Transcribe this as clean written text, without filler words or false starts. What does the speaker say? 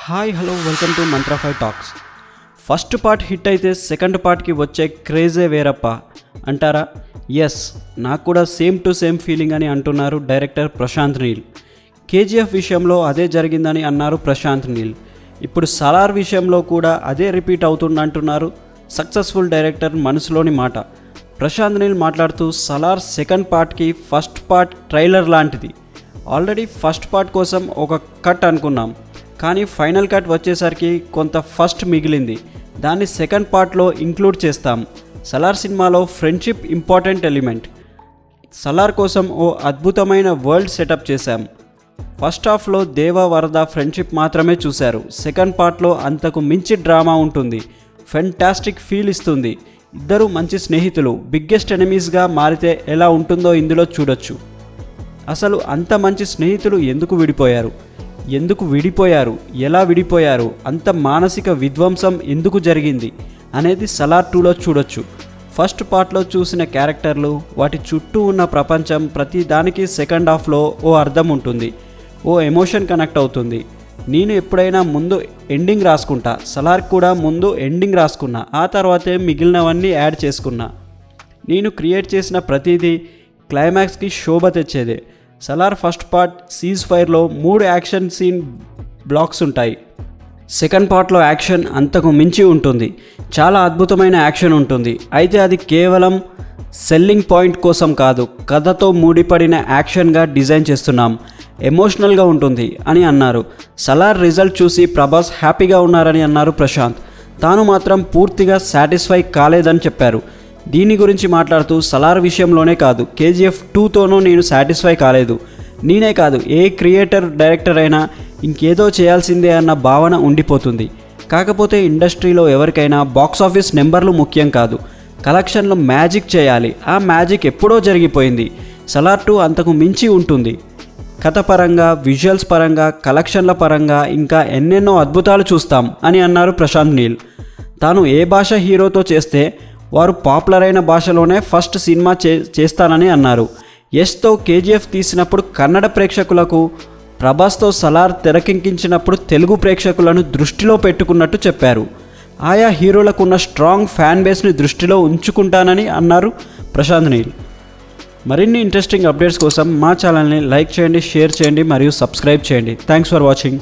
Hi hello welcome to mantra 5 talks. First part hit అయితే second పార్ట్కి వచ్చే క్రేజే వేరప్ప అంటారా? ఎస్, నాకు కూడా సేమ్ టు సేమ్ ఫీలింగ్ అని అంటున్నారు డైరెక్టర్ ప్రశాంత్ నీల్. కేజీఎఫ్ విషయంలో అదే జరిగిందని అన్నారు ప్రశాంత్ నీల్. ఇప్పుడు సలార్ విషయంలో కూడా అదే రిపీట్ అవుతుందంటున్నారు సక్సెస్ఫుల్ డైరెక్టర్ మనసులోని మాట. ప్రశాంత్ నీల్ మాట్లాడుతూ సలార్ సెకండ్ పార్ట్కి ఫస్ట్ పార్ట్ ట్రైలర్ లాంటిది. ఆల్రెడీ ఫస్ట్ పార్ట్ కోసం ఒక కట్ అనుకున్నాం, కానీ ఫైనల్ కట్ వచ్చేసరికి కొంత ఫస్ట్ మిగిలింది, దాన్ని సెకండ్ పార్ట్లో ఇంక్లూడ్ చేస్తాం. సలార్ సినిమాలో ఫ్రెండ్షిప్ ఇంపార్టెంట్ ఎలిమెంట్. సలార్ కోసం ఓ అద్భుతమైన వరల్డ్ సెటప్ చేశాం. ఫస్ట్ హాఫ్లో దేవ వరద ఫ్రెండ్షిప్ మాత్రమే చూశారు. సెకండ్ పార్ట్లో అంతకు మించి డ్రామా ఉంటుంది, ఫెంటాస్టిక్ ఫీల్ ఇస్తుంది. ఇద్దరు మంచి స్నేహితులు బిగ్గెస్ట్ ఎనిమీస్గా మారితే ఎలా ఉంటుందో ఇందులో చూడొచ్చు. అసలు అంత మంచి స్నేహితులు ఎందుకు విడిపోయారు, ఎలా విడిపోయారు, అంత మానసిక విధ్వంసం ఎందుకు జరిగింది అనేది సలార్ 2లో చూడొచ్చు. ఫస్ట్ పార్ట్లో చూసిన క్యారెక్టర్లు, వాటి చుట్టూ ఉన్న ప్రపంచం, ప్రతి దానికి సెకండ్ హాఫ్లో ఓ అర్థం ఉంటుంది, ఓ ఎమోషన్ కనెక్ట్ అవుతుంది. నేను ఎప్పుడైనా ముందు ఎండింగ్ రాసుకుంటా, సలార్ కూడా ముందు ఎండింగ్ రాసుకున్నా, ఆ తర్వాతే మిగిలినవన్నీ యాడ్ చేసుకున్నా. నేను క్రియేట్ చేసిన ప్రతిదీ క్లైమాక్స్కి శోభ తెచ్చేదే. సలార్ ఫస్ట్ పార్ట్ సీజ్ ఫైర్లో 3 యాక్షన్ సీన్ బ్లాక్స్ ఉంటాయి. సెకండ్ పార్ట్లో యాక్షన్ అంతకు మించి ఉంటుంది, చాలా అద్భుతమైన యాక్షన్ ఉంటుంది. అయితే అది కేవలం సెల్లింగ్ పాయింట్ కోసం కాదు, కథతో ముడిపడిన యాక్షన్గా డిజైన్ చేస్తున్నాం, ఎమోషనల్గా ఉంటుంది అని అన్నారు. సలార్ రిజల్ట్ చూసి ప్రభాస్ హ్యాపీగా ఉన్నారని అన్నారు ప్రశాంత్. తాను మాత్రం పూర్తిగా సాటిస్ఫై కాలేదని చెప్పారు. దీని గురించి మాట్లాడుతూ సలార్ విషయంలోనే కాదు, కేజీఎఫ్ 2తోనూ నేను సాటిస్ఫై కాలేదు. నేనే కాదు, ఏ క్రియేటర్ డైరెక్టర్ అయినా ఇంకేదో చేయాల్సిందే అన్న భావన ఉండిపోతుంది. కాకపోతే ఇండస్ట్రీలో ఎవరికైనా బాక్సాఫీస్ నెంబర్లు ముఖ్యం కాదు, కలెక్షన్లో మ్యాజిక్ చేయాలి. ఆ మ్యాజిక్ ఎప్పుడో జరిగిపోయింది. సలార్ 2 అంతకు మించి ఉంటుంది. కథ పరంగా, విజువల్స్ పరంగా, కలెక్షన్ల పరంగా ఇంకా ఎన్నెన్నో అద్భుతాలు చూస్తాం అని అన్నారు ప్రశాంత్ నీల్. తాను ఏ భాష హీరోతో చేస్తే వారు పాపులర్ అయిన భాషలోనే ఫస్ట్ సినిమా చేస్తానని అన్నారు. యష్తో కేజీఎఫ్ తీసినప్పుడు కన్నడ ప్రేక్షకులకు, ప్రభాస్తో సలార్ తెరకెక్కించినప్పుడు తెలుగు ప్రేక్షకులను దృష్టిలో పెట్టుకున్నట్టు చెప్పారు. ఆయా హీరోలకున్న స్ట్రాంగ్ ఫ్యాన్ బేస్ని దృష్టిలో ఉంచుకుంటానని అన్నారు ప్రశాంత్ నీల్. మరిన్ని ఇంట్రెస్టింగ్ అప్డేట్స్ కోసం మా ఛానల్ని లైక్ చేయండి, షేర్ చేయండి మరియు సబ్స్క్రైబ్ చేయండి. Thanks for watching.